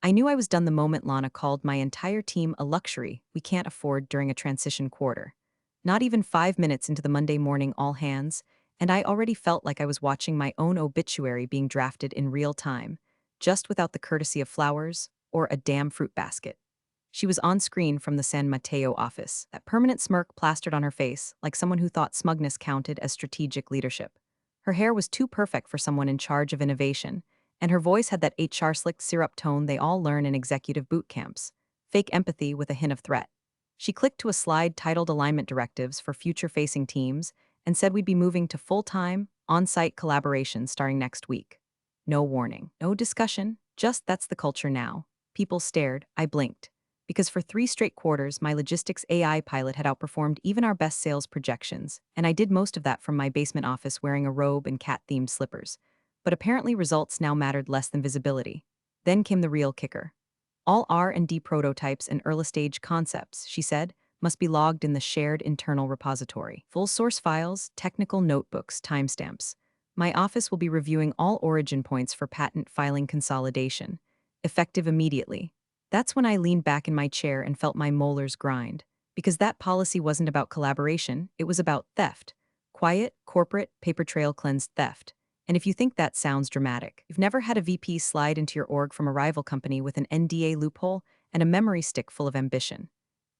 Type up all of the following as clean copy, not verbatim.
I knew I was done the moment Lana called my entire team a luxury we can't afford during a transition quarter. Not even 5 minutes into the Monday morning all hands, and I already felt like I was watching my own obituary being drafted in real time, just without the courtesy of flowers or a damn fruit basket. She was on screen from the San Mateo office, that permanent smirk plastered on her face, like someone who thought smugness counted as strategic leadership. Her hair was too perfect for someone in charge of innovation, and her voice had that HR slick syrup tone they all learn in executive boot camps, fake empathy with a hint of threat. She clicked to a slide titled Alignment Directives for Future-Facing Teams and said we'd be moving to full-time, on-site collaboration starting next week. No warning, no discussion, just that's the culture now. People stared, I blinked. Because for 3 straight quarters, my logistics AI pilot had outperformed even our best sales projections, and I did most of that from my basement office wearing a robe and cat-themed slippers. But apparently results now mattered less than visibility. Then came the real kicker. All R&D prototypes and early-stage concepts, she said, must be logged in the shared internal repository. Full source files, technical notebooks, timestamps. My office will be reviewing all origin points for patent filing consolidation, effective immediately. That's when I leaned back in my chair and felt my molars grind. Because that policy wasn't about collaboration, it was about theft. Quiet, corporate, paper trail cleansed theft. And if you think that sounds dramatic, you've never had a VP slide into your org from a rival company with an NDA loophole and a memory stick full of ambition.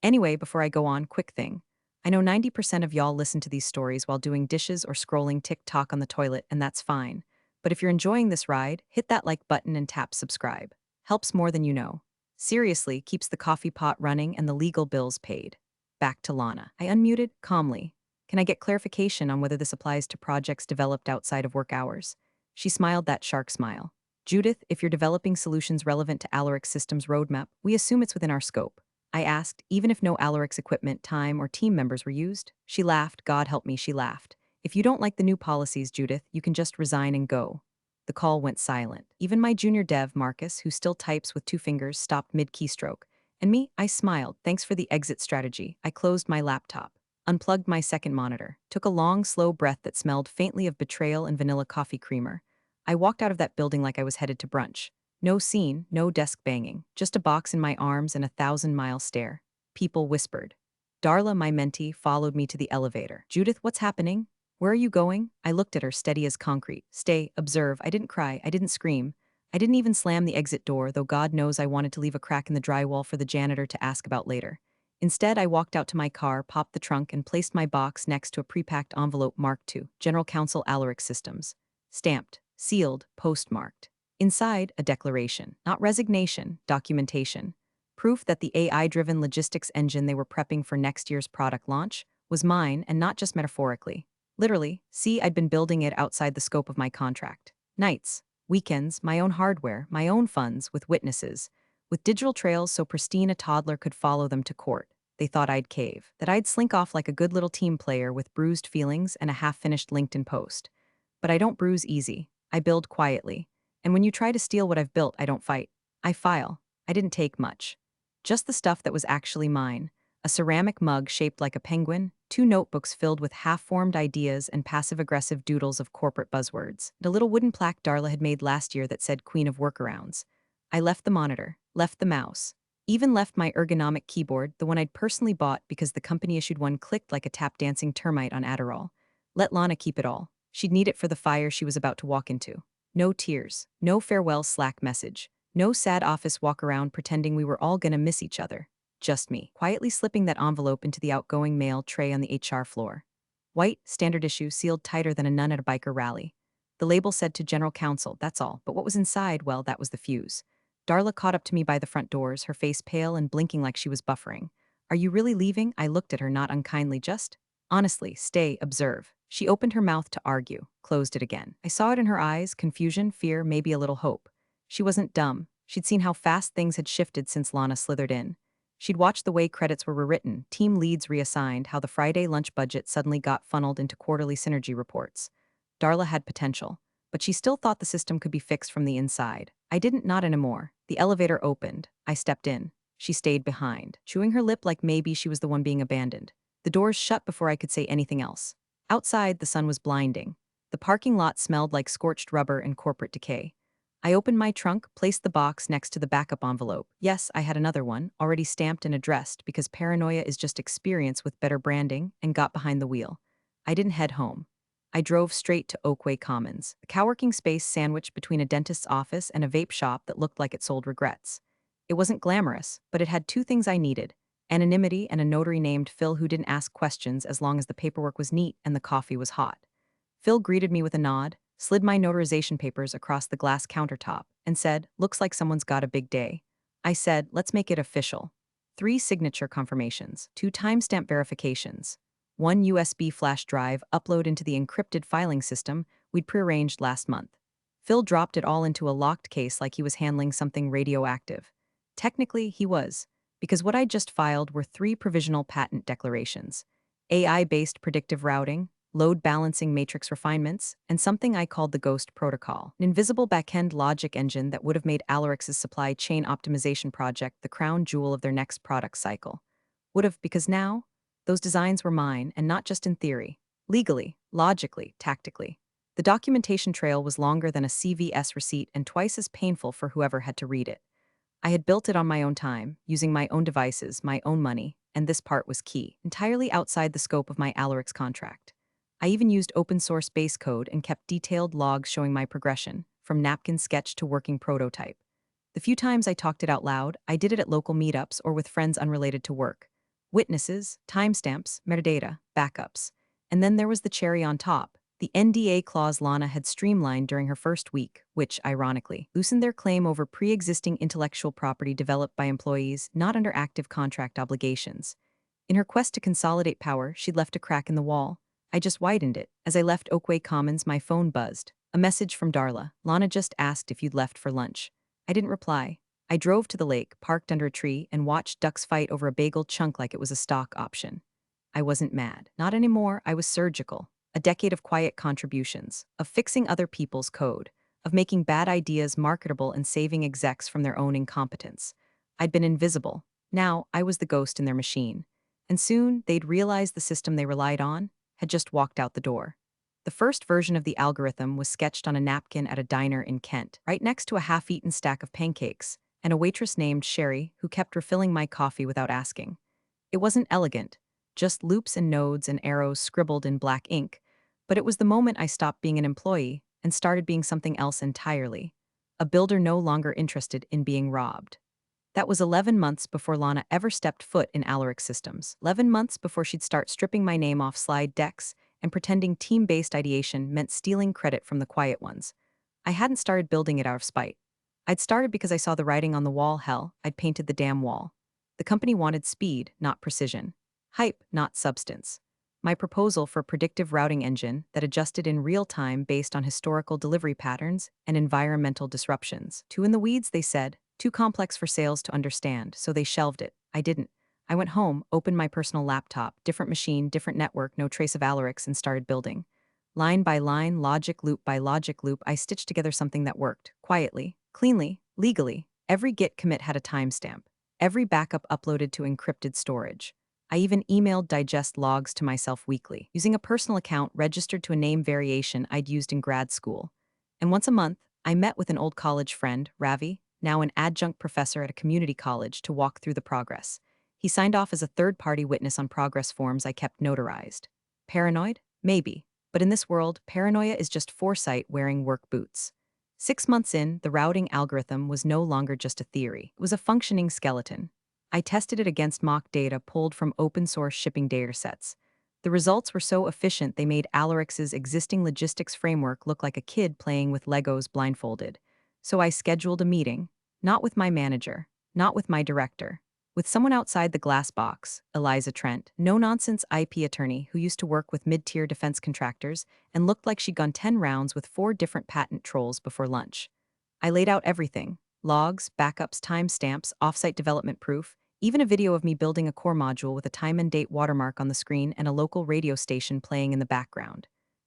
Anyway, before I go on, quick thing. I know 90% of y'all listen to these stories while doing dishes or scrolling TikTok on the toilet, and that's fine. But if you're enjoying this ride, hit that like button and tap subscribe. Helps more than you know. Seriously, keeps the coffee pot running and the legal bills paid. Back to Lana. I unmuted, calmly. Can I get clarification on whether this applies to projects developed outside of work hours? She smiled that shark smile. Judith, if you're developing solutions relevant to Alaric's systems roadmap, we assume it's within our scope. I asked, even if no Alaric's equipment, time, or team members were used. She laughed, God help me, she laughed. If you don't like the new policies, Judith, you can just resign and go. The call went silent. Even my junior dev, Marcus, who still types with 2 fingers, stopped mid-keystroke. And me, I smiled, thanks for the exit strategy. I closed my laptop, unplugged my second monitor, took a long, slow breath that smelled faintly of betrayal and vanilla coffee creamer. I walked out of that building like I was headed to brunch. No scene, no desk banging, just a box in my arms and a 1,000-mile stare. People whispered. Darla, my mentee, followed me to the elevator. Judith, what's happening? Where are you going? I looked at her, steady as concrete. Stay, observe. I didn't cry, I didn't scream. I didn't even slam the exit door, though God knows I wanted to leave a crack in the drywall for the janitor to ask about later. Instead, I walked out to my car, popped the trunk, and placed my box next to a pre-packed envelope marked to General Counsel Alaric Systems. Stamped, sealed, postmarked. Inside, a declaration, not resignation, documentation. Proof that the AI-driven logistics engine they were prepping for next year's product launch was mine, and not just metaphorically. Literally, see, I'd been building it outside the scope of my contract. Nights, weekends, my own hardware, my own funds, with witnesses. With digital trails so pristine a toddler could follow them to court. They thought I'd cave, that I'd slink off like a good little team player with bruised feelings and a half-finished LinkedIn post. But I don't bruise easy. I build quietly. And when you try to steal what I've built, I don't fight. I file. I didn't take much. Just the stuff that was actually mine. A ceramic mug shaped like a penguin, 2 notebooks filled with half-formed ideas and passive-aggressive doodles of corporate buzzwords, and a little wooden plaque Darla had made last year that said Queen of Workarounds. I left the monitor, left the mouse, even left my ergonomic keyboard, the one I'd personally bought because the company issued one clicked like a tap-dancing termite on Adderall. Let Lana keep it all. She'd need it for the fire she was about to walk into. No tears, no farewell Slack message, no sad office walk-around pretending we were all gonna miss each other. Just me, quietly slipping that envelope into the outgoing mail tray on the HR floor. White, standard issue, sealed tighter than a nun at a biker rally. The label said to General Counsel, that's all, but what was inside, well, that was the fuse. Darla caught up to me by the front doors, her face pale and blinking like she was buffering. Are you really leaving? I looked at her not unkindly, just. Honestly, stay, observe. She opened her mouth to argue, closed it again. I saw it in her eyes, confusion, fear, maybe a little hope. She wasn't dumb. She'd seen how fast things had shifted since Lana slithered in. She'd watched the way credits were rewritten, team leads reassigned, how the Friday lunch budget suddenly got funneled into quarterly synergy reports. Darla had potential, but she still thought the system could be fixed from the inside. I didn't, not anymore. The elevator opened. I stepped in. She stayed behind, chewing her lip like maybe she was the one being abandoned. The doors shut before I could say anything else. Outside, the sun was blinding. The parking lot smelled like scorched rubber and corporate decay. I opened my trunk, placed the box next to the backup envelope. Yes, I had another one, already stamped and addressed because paranoia is just experience with better branding, and got behind the wheel. I didn't head home. I drove straight to Oakway Commons, a coworking space sandwiched between a dentist's office and a vape shop that looked like it sold regrets. It wasn't glamorous, but it had two things I needed: anonymity and a notary named Phil who didn't ask questions as long as the paperwork was neat and the coffee was hot. Phil greeted me with a nod, slid my notarization papers across the glass countertop, and said, "Looks like someone's got a big day." I said, "Let's make it official." 3 signature confirmations, 2 timestamp verifications, 1 USB flash drive upload into the encrypted filing system we'd prearranged last month. Phil dropped it all into a locked case like he was handling something radioactive. Technically, he was, because what I'd just filed were 3 provisional patent declarations: AI-based predictive routing, load balancing matrix refinements, and something I called the Ghost Protocol, an invisible backend logic engine that would have made Alarix's supply chain optimization project the crown jewel of their next product cycle. Would have, because now, those designs were mine, and not just in theory. Legally, logically, tactically. The documentation trail was longer than a CVS receipt and twice as painful for whoever had to read it. I had built it on my own time, using my own devices, my own money, and this part was key, entirely outside the scope of my Alarix contract. I even used open source base code and kept detailed logs showing my progression, from napkin sketch to working prototype. The few times I talked it out loud, I did it at local meetups or with friends unrelated to work. Witnesses, timestamps, metadata, backups. And then there was the cherry on top: the NDA clause Lana had streamlined during her first week, which, ironically, loosened their claim over pre-existing intellectual property developed by employees not under active contract obligations. In her quest to consolidate power, she'd left a crack in the wall. I just widened it. As I left Oakway Commons, my phone buzzed. A message from Darla. "Lana just asked if you'd left for lunch." I didn't reply. I drove to the lake, parked under a tree, and watched ducks fight over a bagel chunk like it was a stock option. I wasn't mad. Not anymore. I was surgical. A decade of quiet contributions, of fixing other people's code, of making bad ideas marketable and saving execs from their own incompetence. I'd been invisible. Now I was the ghost in their machine. And soon they'd realize the system they relied on had just walked out the door. The first version of the algorithm was sketched on a napkin at a diner in Kent, right next to a half-eaten stack of pancakes, and a waitress named Sherry who kept refilling my coffee without asking. It wasn't elegant, just loops and nodes and arrows scribbled in black ink, but it was the moment I stopped being an employee and started being something else entirely: a builder no longer interested in being robbed. That was 11 months before Lana ever stepped foot in Alarix Systems. 11 months before she'd start stripping my name off slide decks and pretending team-based ideation meant stealing credit from the quiet ones. I hadn't started building it out of spite. I'd started because I saw the writing on the wall. Hell, I'd painted the damn wall. The company wanted speed, not precision. Hype, not substance. My proposal for a predictive routing engine that adjusted in real time based on historical delivery patterns and environmental disruptions. Too in the weeds, they said. Too complex for sales to understand, so they shelved it. I didn't. I went home, opened my personal laptop, different machine, different network, no trace of Alarix, and started building. Line by line, logic loop by logic loop, I stitched together something that worked. Quietly, cleanly, legally. Every Git commit had a timestamp. Every backup uploaded to encrypted storage. I even emailed digest logs to myself weekly, using a personal account registered to a name variation I'd used in grad school. And once a month, I met with an old college friend, Ravi, now an adjunct professor at a community college, to walk through the progress. He signed off as a third-party witness on progress forms I kept notarized. Paranoid? Maybe. But in this world, paranoia is just foresight wearing work boots. 6 months in, the routing algorithm was no longer just a theory. It was a functioning skeleton. I tested it against mock data pulled from open-source shipping datasets. The results were so efficient they made Alarix's existing logistics framework look like a kid playing with Legos blindfolded. So I scheduled a meeting, not with my manager, not with my director, with someone outside the glass box: Eliza Trent, no-nonsense IP attorney who used to work with mid-tier defense contractors and looked like she'd gone 10 rounds with 4 different patent trolls before lunch. I laid out everything: logs, backups, timestamps, offsite development proof, even a video of me building a core module with a time and date watermark on the screen and a local radio station playing in the background.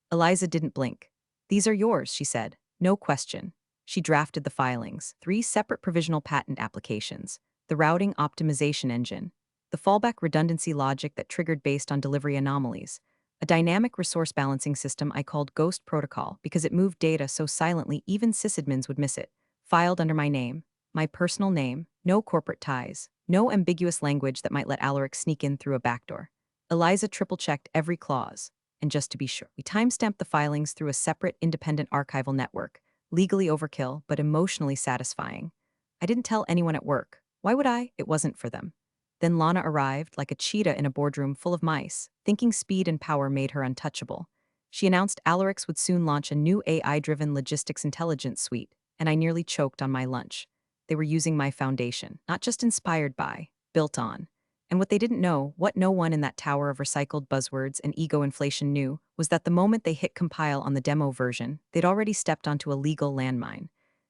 Eliza didn't blink. "These are yours," she said. No question. She drafted the filings: 3 separate provisional patent applications, the routing optimization engine, the fallback redundancy logic that triggered based on delivery anomalies, a dynamic resource balancing system I called Ghost Protocol because it moved data so silently even sysadmins would miss it, filed under my personal name, no corporate ties, no ambiguous language that might let Alaric sneak in through a backdoor. Eliza triple-checked every clause, and just to be sure, we timestamped the filings through a separate, independent archival network, legally overkill, but emotionally satisfying. I didn't tell anyone at work. Why would I? It wasn't for them. Then Lana arrived, like a cheetah in a boardroom full of mice, thinking speed and power made her untouchable. She announced Alarix would soon launch a new AI-driven logistics intelligence suite, and I nearly choked on my lunch. They were using my foundation, not just inspired by, built on. And what they didn't know, what no one in that tower of recycled buzzwords and ego inflation knew, was that the moment they hit compile on the demo version, they'd already stepped onto a legal landmine.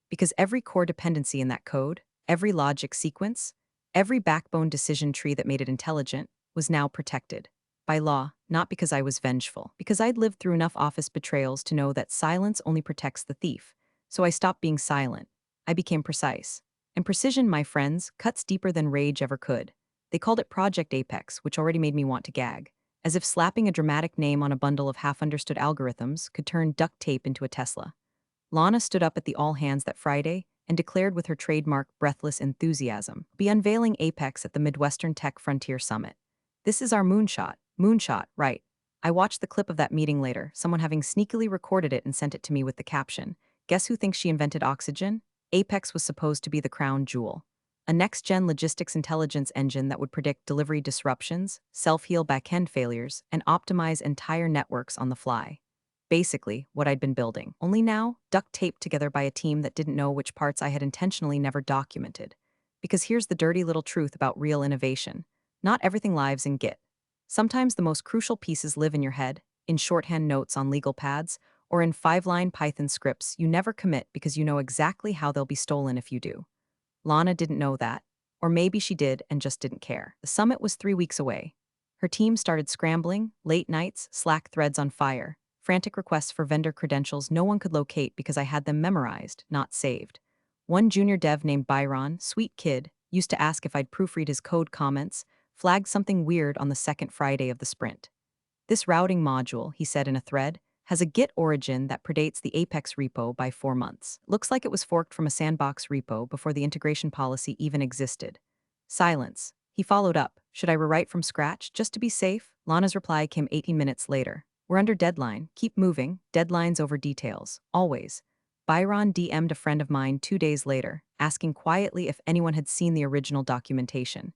Because every core dependency in that code, every logic sequence, every backbone decision tree that made it intelligent, was now protected. By law, not because I was vengeful, because I'd lived through enough office betrayals to know that silence only protects the thief. So I stopped being silent. I became precise. And precision, my friends, cuts deeper than rage ever could. They called it Project Apex, which already made me want to gag. As if slapping a dramatic name on a bundle of half-understood algorithms could turn duct tape into a Tesla. Lana stood up at the all-hands that Friday and declared with her trademark breathless enthusiasm, "Be unveiling Apex at the Midwestern Tech Frontier Summit. This is our moonshot. Moonshot, right." I watched the clip of that meeting later, someone having sneakily recorded it and sent it to me with the caption, "Guess who thinks she invented oxygen? Apex was supposed to be the crown jewel. A next-gen logistics intelligence engine that would predict delivery disruptions, self-heal backend failures, and optimize entire networks on the fly." Basically, what I'd been building, only now duct taped together by a team that didn't know which parts I had intentionally never documented. Because here's the dirty little truth about real innovation. Not everything lives in Git. Sometimes the most crucial pieces live in your head, in shorthand notes on legal pads, or in 5-line Python scripts you never commit because you know exactly how they'll be stolen if you do. Lana didn't know that. Or maybe she did and just didn't care. The summit was 3 weeks away. Her team started scrambling, late nights, Slack threads on fire, frantic requests for vendor credentials no one could locate because I had them memorized, not saved. One junior dev named Byron, sweet kid, used to ask if I'd proofread his code comments, flagged something weird on the second Friday of the sprint. "This routing module," he said in a thread, "has a Git origin that predates the Apex repo by 4 months. Looks like it was forked from a sandbox repo before the integration policy even existed." Silence. He followed up, "Should I rewrite from scratch, just to be safe?" Lana's reply came 18 minutes later. "We're under deadline. Keep moving. Deadlines over details. Always." Byron DM'd a friend of mine 2 days later, asking quietly if anyone had seen the original documentation.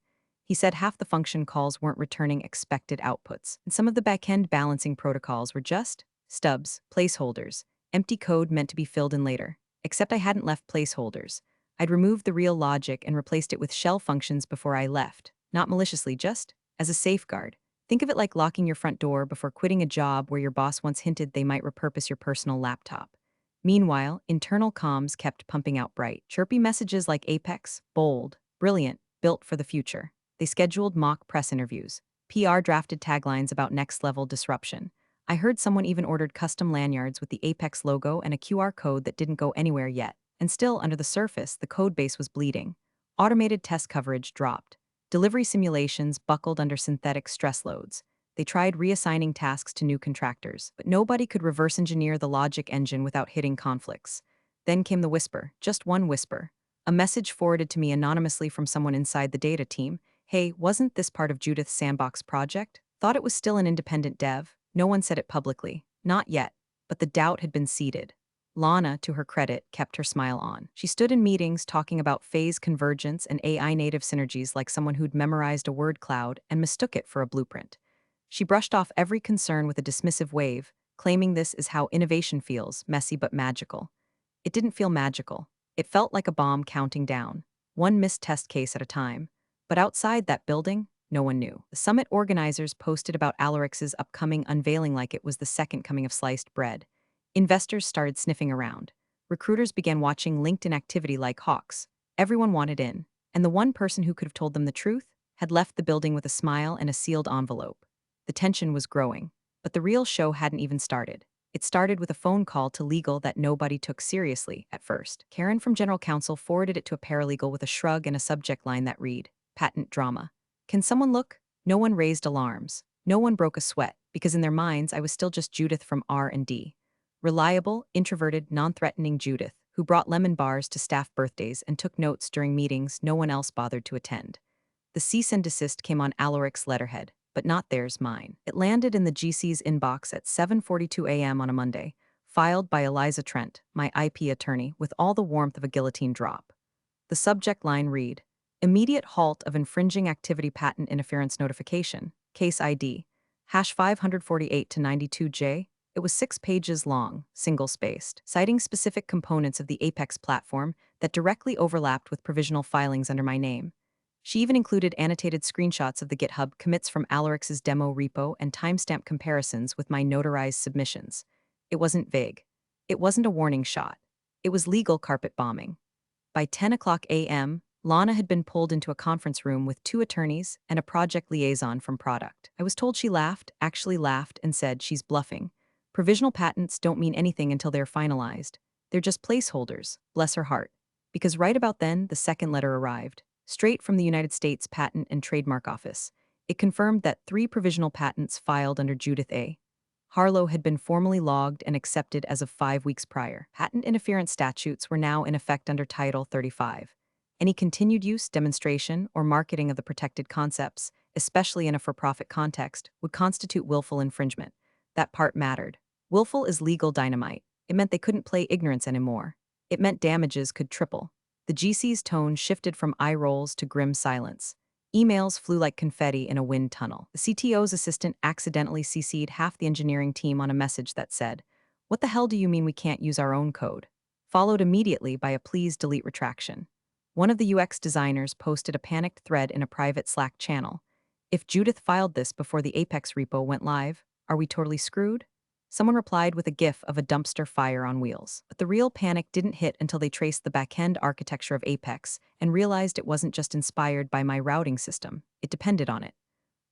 He said half the function calls weren't returning expected outputs, and some of the backend balancing protocols were just stubs, placeholders, empty code meant to be filled in later. Except I hadn't left placeholders. I'd removed the real logic and replaced it with shell functions before I left, not maliciously, just as a safeguard. Think of it like locking your front door before quitting a job where your boss once hinted they might repurpose your personal laptop. Meanwhile, internal comms kept pumping out bright, chirpy messages like Apex, bold, brilliant, built for the future. They scheduled mock press interviews. PR drafted taglines about next-level disruption. I heard someone even ordered custom lanyards with the Apex logo and a QR code that didn't go anywhere yet. And still, under the surface, the codebase was bleeding. Automated test coverage dropped. Delivery simulations buckled under synthetic stress loads. They tried reassigning tasks to new contractors, but nobody could reverse engineer the logic engine without hitting conflicts. Then came the whisper, just one whisper. A message forwarded to me anonymously from someone inside the data team. "Hey, wasn't this part of Judith's sandbox project? Thought it was still an independent dev." No one said it publicly. Not yet. But the doubt had been seeded. Lana, to her credit, kept her smile on. She stood in meetings talking about phase convergence and AI-native synergies like someone who'd memorized a word cloud and mistook it for a blueprint. She brushed off every concern with a dismissive wave, claiming this is how innovation feels, messy but magical. It didn't feel magical. It felt like a bomb counting down, one missed test case at a time. But outside that building, no one knew. The summit organizers posted about Alarix's upcoming unveiling like it was the second coming of sliced bread. Investors started sniffing around. Recruiters began watching LinkedIn activity like hawks. Everyone wanted in, and the one person who could have told them the truth had left the building with a smile and a sealed envelope. The tension was growing, but the real show hadn't even started. It started with a phone call to legal that nobody took seriously at first. Karen from General Counsel forwarded it to a paralegal with a shrug and a subject line that read, "Patent drama." "Can someone look?" No one raised alarms. No one broke a sweat, because in their minds I was still just Judith from R&D. Reliable, introverted, non-threatening Judith, who brought lemon bars to staff birthdays and took notes during meetings no one else bothered to attend. The cease and desist came on Alaric's letterhead, but not theirs, mine. It landed in the GC's inbox at 7:42 a.m. on a Monday, filed by Eliza Trent, my IP attorney, with all the warmth of a guillotine drop. The subject line read, Immediate halt of infringing activity patent interference notification, case ID, hash 548 to 92J. It was 6 pages long, single-spaced, citing specific components of the Apex platform that directly overlapped with provisional filings under my name. She even included annotated screenshots of the GitHub commits from Alarix's demo repo and timestamp comparisons with my notarized submissions. It wasn't vague. It wasn't a warning shot. It was legal carpet bombing. By 10 o'clock a.m., Lana had been pulled into a conference room with 2 attorneys and a project liaison from product. I was told she laughed, actually laughed, and said she's bluffing. Provisional patents don't mean anything until they're finalized. They're just placeholders, bless her heart. Because right about then, the second letter arrived, straight from the United States Patent and Trademark Office. It confirmed that 3 provisional patents filed under Judith A. Harlow had been formally logged and accepted as of 5 weeks prior. Patent interference statutes were now in effect under Title 35. Any continued use, demonstration, or marketing of the protected concepts, especially in a for-profit context, would constitute willful infringement. That part mattered. Willful is legal dynamite. It meant they couldn't play ignorance anymore. It meant damages could triple. The GC's tone shifted from eye rolls to grim silence. Emails flew like confetti in a wind tunnel. The CTO's assistant accidentally CC'd half the engineering team on a message that said, "What the hell do you mean we can't use our own code?" Followed immediately by a please delete retraction. One of the UX designers posted a panicked thread in a private Slack channel. If Judith filed this before the Apex repo went live, are we totally screwed? Someone replied with a gif of a dumpster fire on wheels. But the real panic didn't hit until they traced the back-end architecture of Apex and realized it wasn't just inspired by my routing system, it depended on it.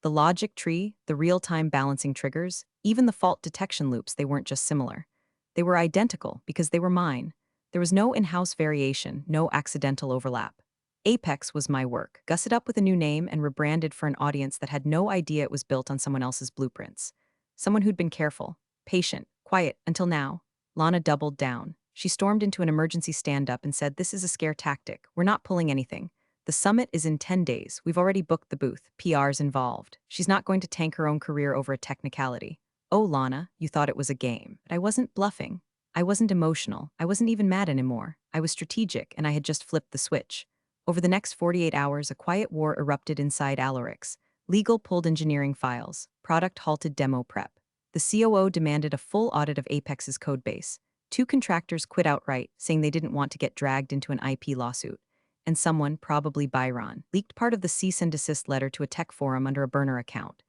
The logic tree, the real-time balancing triggers, even the fault detection loops, they weren't just similar. They were identical because they were mine. There was no in-house variation, no accidental overlap. Apex was my work, gusset up with a new name and rebranded for an audience that had no idea it was built on someone else's blueprints. Someone who'd been careful, patient, quiet, until now. Lana doubled down. She stormed into an emergency stand-up and said, "This is a scare tactic. We're not pulling anything. The summit is in 10 days. We've already booked the booth. PR's involved. She's not going to tank her own career over a technicality." Oh, Lana, you thought it was a game. But I wasn't bluffing. I wasn't emotional. I wasn't even mad anymore. I was strategic, and I had just flipped the switch. Over the next 48 hours, a quiet war erupted inside Alarix. Legal pulled engineering files. Product halted demo prep. The COO demanded a full audit of Apex's codebase. 2 contractors quit outright, saying they didn't want to get dragged into an IP lawsuit. And someone, probably Byron, leaked part of the cease and desist letter to a tech forum under a burner account.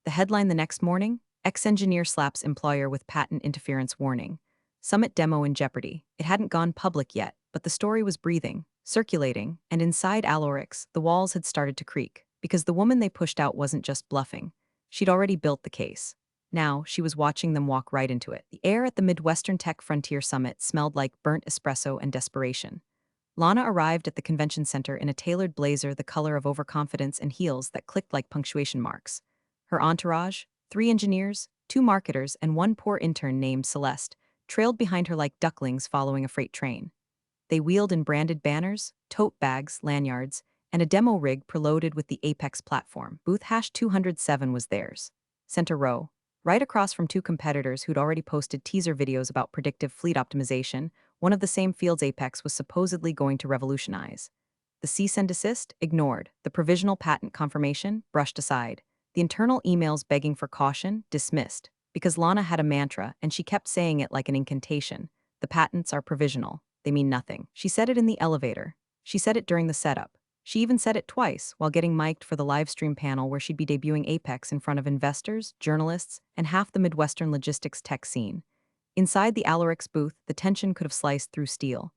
The headline the next morning, ex-engineer slaps employer with patent interference warning. Summit demo in jeopardy. It hadn't gone public yet, but the story was breathing, circulating, and inside Alarix, the walls had started to creak, because the woman they pushed out wasn't just bluffing. She'd already built the case. Now, she was watching them walk right into it. The air at the Midwestern Tech Frontier Summit smelled like burnt espresso and desperation. Lana arrived at the convention center in a tailored blazer the color of overconfidence and heels that clicked like punctuation marks. Her entourage, 3 engineers, 2 marketers, and 1 poor intern named Celeste, trailed behind her like ducklings following a freight train. They wheeled in branded banners, tote bags, lanyards, and a demo rig preloaded with the Apex platform. Booth hash 207 was theirs. Center row, right across from 2 competitors who'd already posted teaser videos about predictive fleet optimization, one of the same fields Apex was supposedly going to revolutionize. The cease and desist? Ignored. The provisional patent confirmation? Brushed aside. The internal emails begging for caution? Dismissed. Because Lana had a mantra, and she kept saying it like an incantation. The patents are provisional. They mean nothing. She said it in the elevator. She said it during the setup. She even said it twice while getting mic'd for the live stream panel where she'd be debuting Apex in front of investors, journalists, and half the Midwestern logistics tech scene. Inside the Alarix booth, the tension could have sliced through steel.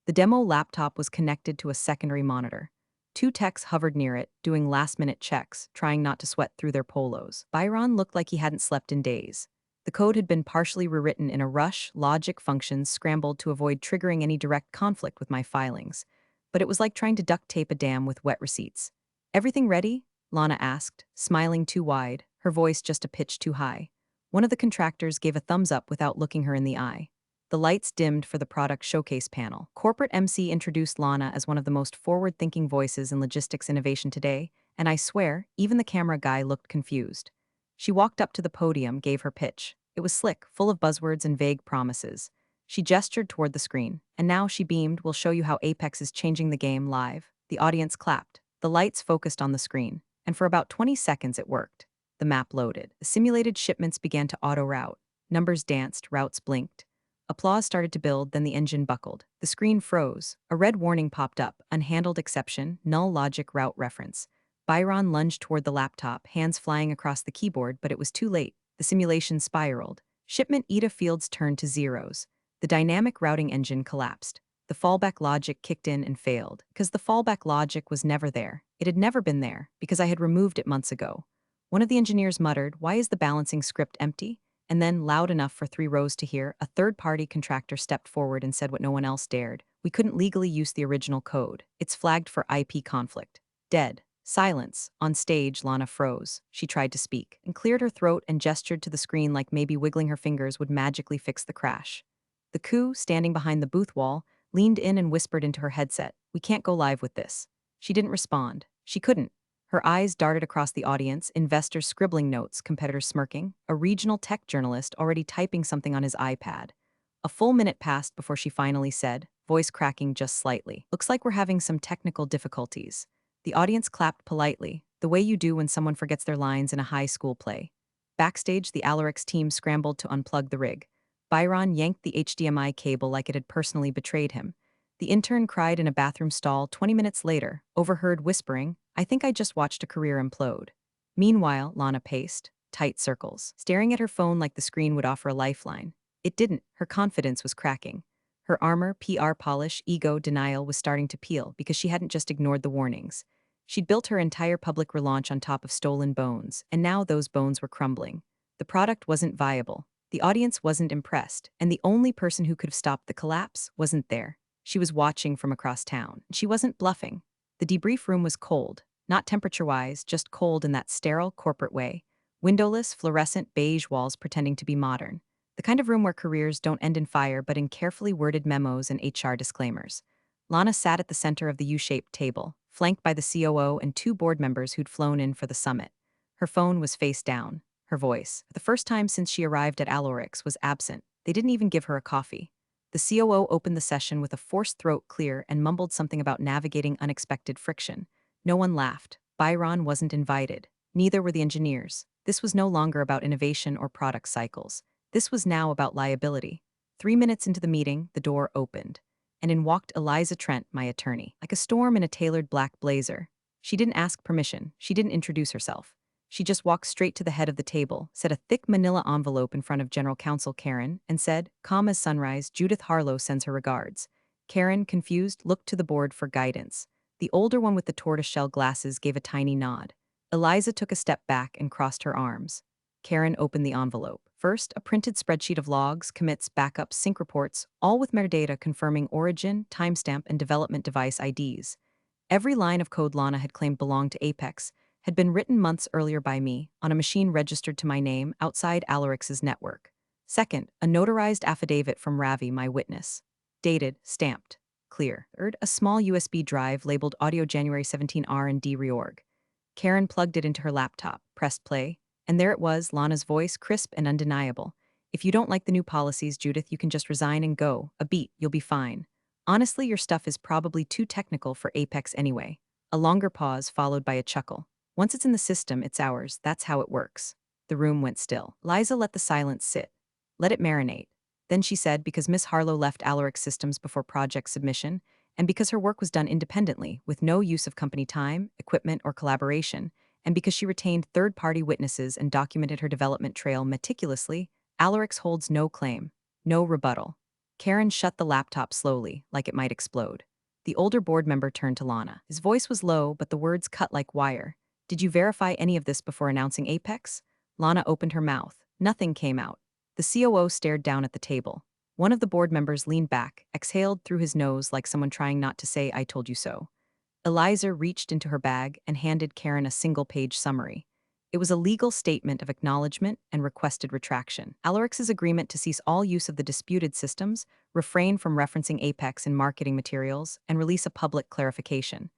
The demo laptop was connected to a secondary monitor. 2 techs hovered near it, doing last-minute checks, trying not to sweat through their polos. Byron looked like he hadn't slept in days. The code had been partially rewritten in a rush, logic functions scrambled to avoid triggering any direct conflict with my filings. But it was like trying to duct tape a dam with wet receipts. "Everything ready?" Lana asked, smiling too wide, her voice just a pitch too high. One of the contractors gave a thumbs up without looking her in the eye. The lights dimmed for the product showcase panel. Corporate MC introduced Lana as one of the most forward-thinking voices in logistics innovation today, and I swear, even the camera guy looked confused. She walked up to the podium, gave her pitch. It was slick, full of buzzwords and vague promises. She gestured toward the screen, and now she beamed, "We'll show you how Apex is changing the game live." The audience clapped. The lights focused on the screen, and for about 20 seconds it worked. The map loaded. The simulated shipments began to auto-route. Numbers danced, routes blinked. Applause started to build, then the engine buckled. The screen froze. A red warning popped up, unhandled exception, null logic route reference. Byron lunged toward the laptop, hands flying across the keyboard, but it was too late. The simulation spiraled. Shipment ETA fields turned to zeros. The dynamic routing engine collapsed. The fallback logic kicked in and failed, because the fallback logic was never there. It had never been there, because I had removed it months ago. One of the engineers muttered, "Why is the balancing script empty?" And then, loud enough for 3 rows to hear, a third-party contractor stepped forward and said what no one else dared. "We couldn't legally use the original code. It's flagged for IP conflict." Dead. Silence. On stage, Lana froze. She tried to speak, and cleared her throat and gestured to the screen like maybe wiggling her fingers would magically fix the crash. The coup, standing behind the booth wall, leaned in and whispered into her headset, "We can't go live with this." She didn't respond. She couldn't. Her eyes darted across the audience, investors scribbling notes, competitors smirking, a regional tech journalist already typing something on his iPad. A full minute passed before she finally said, voice cracking just slightly, "Looks like we're having some technical difficulties." The audience clapped politely, the way you do when someone forgets their lines in a high school play. Backstage, the Alarix team scrambled to unplug the rig. Byron yanked the HDMI cable like it had personally betrayed him. The intern cried in a bathroom stall 20 minutes later, overheard whispering, "I think I just watched a career implode." Meanwhile, Lana paced, tight circles, staring at her phone like the screen would offer a lifeline. It didn't. Her confidence was cracking. Her armor, PR polish, ego, denial was starting to peel because she hadn't just ignored the warnings. She'd built her entire public relaunch on top of stolen bones, and now those bones were crumbling. The product wasn't viable. The audience wasn't impressed, and the only person who could have stopped the collapse wasn't there. She was watching from across town. She wasn't bluffing. The debrief room was cold, not temperature-wise, just cold in that sterile corporate way. Windowless, fluorescent beige walls pretending to be modern. The kind of room where careers don't end in fire but in carefully worded memos and HR disclaimers. Lana sat at the center of the U-shaped table, flanked by the COO and 2 board members who'd flown in for the summit. Her phone was face down. Her voice, for the first time since she arrived at Alorix, was absent. They didn't even give her a coffee. The COO opened the session with a forced throat clear and mumbled something about navigating unexpected friction. No one laughed. Byron wasn't invited. Neither were the engineers. This was no longer about innovation or product cycles. This was now about liability. 3 minutes into the meeting, the door opened. And in walked Eliza Trent, my attorney, like a storm in a tailored black blazer. She didn't ask permission. She didn't introduce herself. She just walked straight to the head of the table, set a thick manila envelope in front of General Counsel Karen, and said, "Calm as sunrise, Judith Harlow sends her regards." Karen, confused, looked to the board for guidance. The older one with the tortoiseshell glasses gave a tiny nod. Eliza took a step back and crossed her arms. Karen opened the envelope. First, a printed spreadsheet of logs, commits, backups, sync reports, all with metadata confirming origin, timestamp, and development device IDs. Every line of code Lana had claimed belonged to Apex had been written months earlier by me, on a machine registered to my name outside Alarix's network. Second, a notarized affidavit from Ravi, my witness. Dated, stamped, clear. Third, a small USB drive labeled Audio January 17 R&D Reorg. Karen plugged it into her laptop, pressed play, and there it was, Lana's voice, crisp and undeniable. "If you don't like the new policies, Judith, you can just resign and go. A beat, you'll be fine. Honestly, your stuff is probably too technical for Apex anyway." A longer pause followed by a chuckle. "Once it's in the system, it's ours. That's how it works." The room went still. Liza let the silence sit. Let it marinate. Then she said, because Miss Harlow left Alarix Systems before project submission, and because her work was done independently, with no use of company time, equipment, or collaboration, and because she retained third-party witnesses and documented her development trail meticulously, Alarix holds no claim, no rebuttal. Karen shut the laptop slowly, like it might explode. The older board member turned to Lana. His voice was low, but the words cut like wire. "Did you verify any of this before announcing Apex?" Lana opened her mouth. Nothing came out. The COO stared down at the table. One of the board members leaned back, exhaled through his nose like someone trying not to say, "I told you so." Eliza reached into her bag and handed Karen a single-page summary. It was a legal statement of acknowledgement and requested retraction. Alarix's agreement to cease all use of the disputed systems, refrain from referencing Apex in marketing materials, and release a public clarification.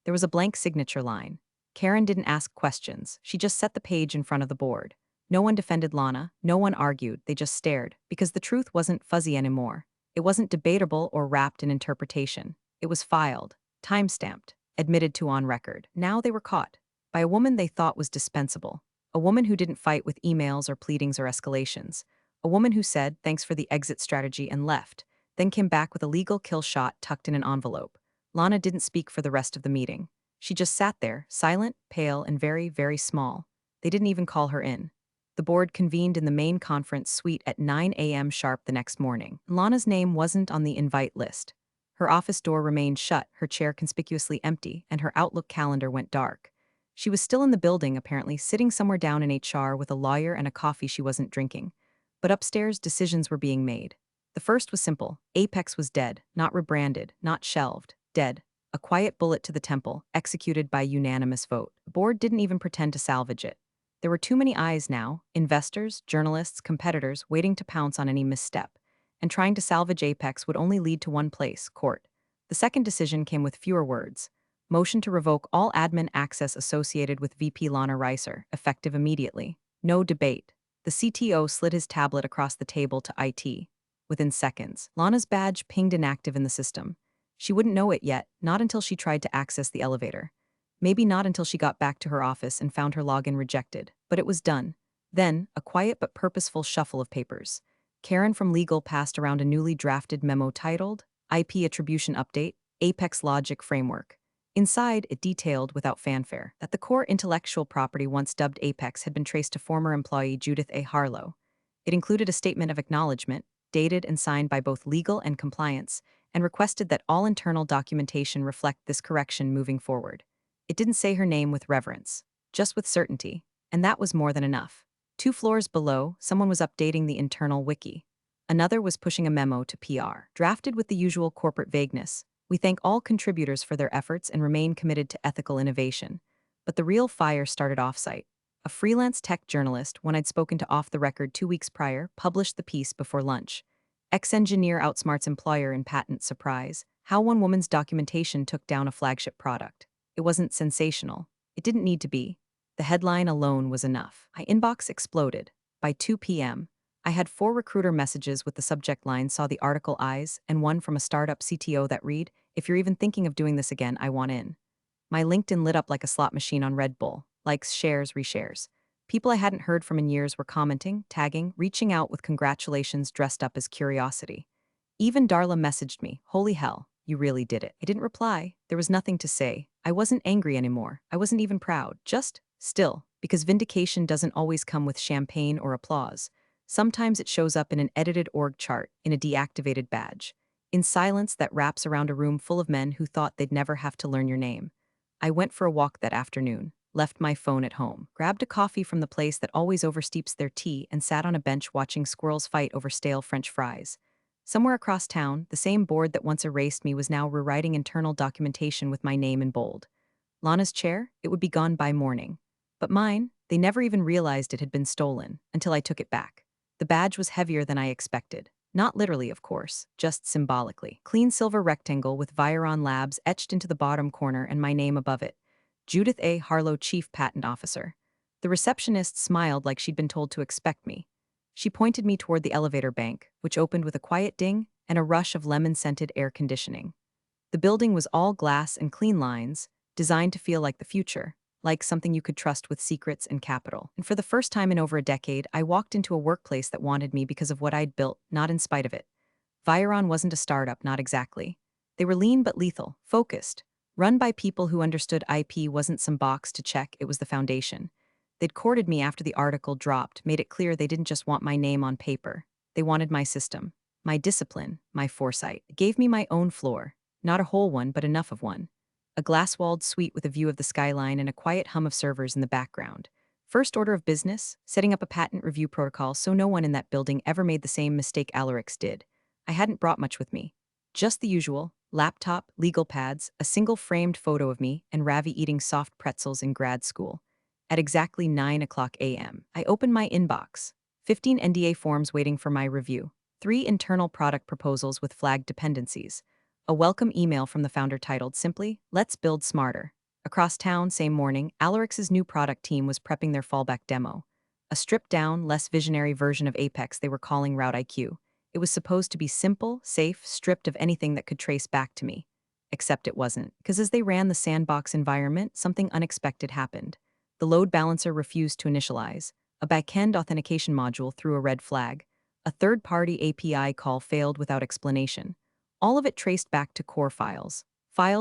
There was a blank signature line. Karen didn't ask questions, she just set the page in front of the board. No one defended Lana, no one argued, they just stared, because the truth wasn't fuzzy anymore. It wasn't debatable or wrapped in interpretation. It was filed, time-stamped, admitted to on record. Now they were caught by a woman they thought was dispensable, a woman who didn't fight with emails or pleadings or escalations, a woman who said thanks for the exit strategy and left, then came back with a legal kill shot tucked in an envelope. Lana didn't speak for the rest of the meeting. She just sat there, silent, pale, and very, very small. They didn't even call her in. The board convened in the main conference suite at 9 a.m. sharp the next morning. Lana's name wasn't on the invite list. Her office door remained shut, her chair conspicuously empty, and her Outlook calendar went dark. She was still in the building, apparently, sitting somewhere down in HR with a lawyer and a coffee she wasn't drinking. But upstairs, decisions were being made. The first was simple. Apex was dead, not rebranded, not shelved, dead. A quiet bullet to the temple, executed by unanimous vote. The board didn't even pretend to salvage it. There were too many eyes now, investors, journalists, competitors, waiting to pounce on any misstep. And trying to salvage Apex would only lead to one place, court. The second decision came with fewer words. Motion to revoke all admin access associated with VP Lana Reiser, effective immediately. No debate. The CTO slid his tablet across the table to IT. Within seconds, Lana's badge pinged inactive in the system. She wouldn't know it yet, not until she tried to access the elevator. Maybe not until she got back to her office and found her login rejected, but it was done. Then, a quiet but purposeful shuffle of papers. Karen from legal passed around a newly drafted memo titled, IP Attribution Update, Apex Logic Framework. Inside, it detailed, without fanfare, that the core intellectual property once dubbed Apex had been traced to former employee Judith A. Harlow. It included a statement of acknowledgement, dated and signed by both legal and compliance, and requested that all internal documentation reflect this correction moving forward. It didn't say her name with reverence, just with certainty, and that was more than enough. 2 floors below, someone was updating the internal wiki. Another was pushing a memo to PR, drafted with the usual corporate vagueness. We thank all contributors for their efforts and remain committed to ethical innovation. But the real fire started offsite. A freelance tech journalist, one I'd spoken to off the record 2 weeks prior, published the piece before lunch. Ex-engineer outsmarts employer in patent surprise. How one woman's documentation took down a flagship product. It wasn't sensational. It didn't need to be. The headline alone was enough. My inbox exploded. By 2 p.m., I had 4 recruiter messages with the subject line "Saw the article eyes" and one from a startup CTO that read, "If you're even thinking of doing this again, I want in." My LinkedIn lit up like a slot machine on Red Bull. Likes, shares, reshares. People I hadn't heard from in years were commenting, tagging, reaching out with congratulations dressed up as curiosity. Even Darla messaged me, "Holy hell, you really did it." I didn't reply. There was nothing to say. I wasn't angry anymore. I wasn't even proud. Just still, because vindication doesn't always come with champagne or applause. Sometimes it shows up in an edited org chart, in a deactivated badge, in silence that wraps around a room full of men who thought they'd never have to learn your name. I went for a walk that afternoon, left my phone at home, grabbed a coffee from the place that always oversteeps their tea, and sat on a bench watching squirrels fight over stale French fries. Somewhere across town, the same board that once erased me was now rewriting internal documentation with my name in bold. Lana's chair? It would be gone by morning. But mine? They never even realized it had been stolen, until I took it back. The badge was heavier than I expected. Not literally, of course, just symbolically. Clean silver rectangle with Viron Labs etched into the bottom corner and my name above it. Judith A. Harlow, Chief Patent Officer. The receptionist smiled like she'd been told to expect me. She pointed me toward the elevator bank, which opened with a quiet ding and a rush of lemon-scented air conditioning. The building was all glass and clean lines, designed to feel like the future, like something you could trust with secrets and capital. And for the first time in over a decade, I walked into a workplace that wanted me because of what I'd built, not in spite of it. Viron wasn't a startup, not exactly. They were lean but lethal, focused, run by people who understood IP wasn't some box to check, it was the foundation. They'd courted me after the article dropped, made it clear they didn't just want my name on paper. They wanted my system, my discipline, my foresight. It gave me my own floor, not a whole one, but enough of one. A glass-walled suite with a view of the skyline and a quiet hum of servers in the background. First order of business, setting up a patent review protocol so no one in that building ever made the same mistake Alarix did. I hadn't brought much with me. Just the usual: laptop, legal pads, a single framed photo of me, and Ravi eating soft pretzels in grad school. At exactly 9 o'clock a.m., I opened my inbox. 15 NDA forms waiting for my review. 3 internal product proposals with flagged dependencies. A welcome email from the founder titled simply, "Let's build smarter." Across town, same morning, Alarix's new product team was prepping their fallback demo. A stripped-down, less visionary version of Apex they were calling Route IQ. It was supposed to be simple, safe, stripped of anything that could trace back to me. Except it wasn't, because as they ran the sandbox environment, something unexpected happened. The load balancer refused to initialize. A backend authentication module threw a red flag. A third-party API call failed without explanation. All of it traced back to core files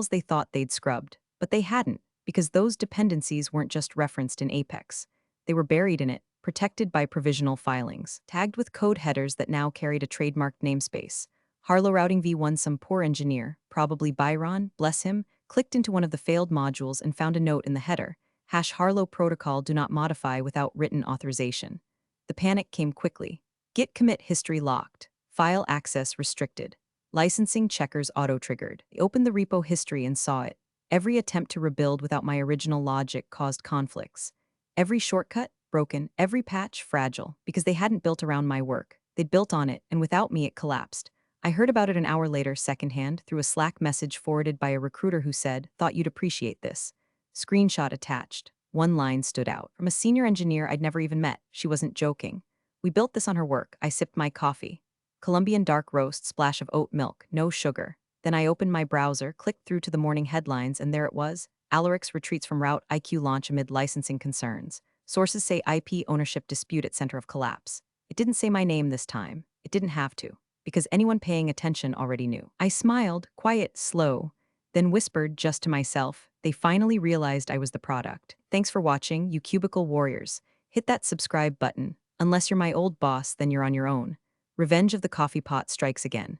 they thought they'd scrubbed. But they hadn't, because those dependencies weren't just referenced in Apex. They were buried in it, protected by provisional filings, tagged with code headers that now carried a trademarked namespace. Harlow Routing V1, some poor engineer, probably Byron, bless him, clicked into one of the failed modules and found a note in the header. Harlow protocol do not modify without written authorization. The panic came quickly. Git commit history locked. File access restricted. Licensing checkers auto-triggered. I opened the repo history and saw it. Every attempt to rebuild without my original logic caused conflicts. Every shortcut, broken, every patch, fragile, because they hadn't built around my work. They'd built on it, and without me it collapsed. I heard about it an hour later, secondhand, through a Slack message forwarded by a recruiter who said, "Thought you'd appreciate this." Screenshot attached. One line stood out. From a senior engineer I'd never even met. She wasn't joking. "We built this on her work." I sipped my coffee. Colombian dark roast, splash of oat milk, no sugar. Then I opened my browser, clicked through to the morning headlines, and there it was. Alarix retreats from Route IQ launch amid licensing concerns. Sources say IP ownership dispute at center of collapse. It didn't say my name this time. It didn't have to, because anyone paying attention already knew. I smiled, quiet, slow, then whispered just to myself, "They finally realized I was the product." Thanks for watching, you cubicle warriors. Hit that subscribe button. Unless you're my old boss, then you're on your own. Revenge of the coffee pot strikes again.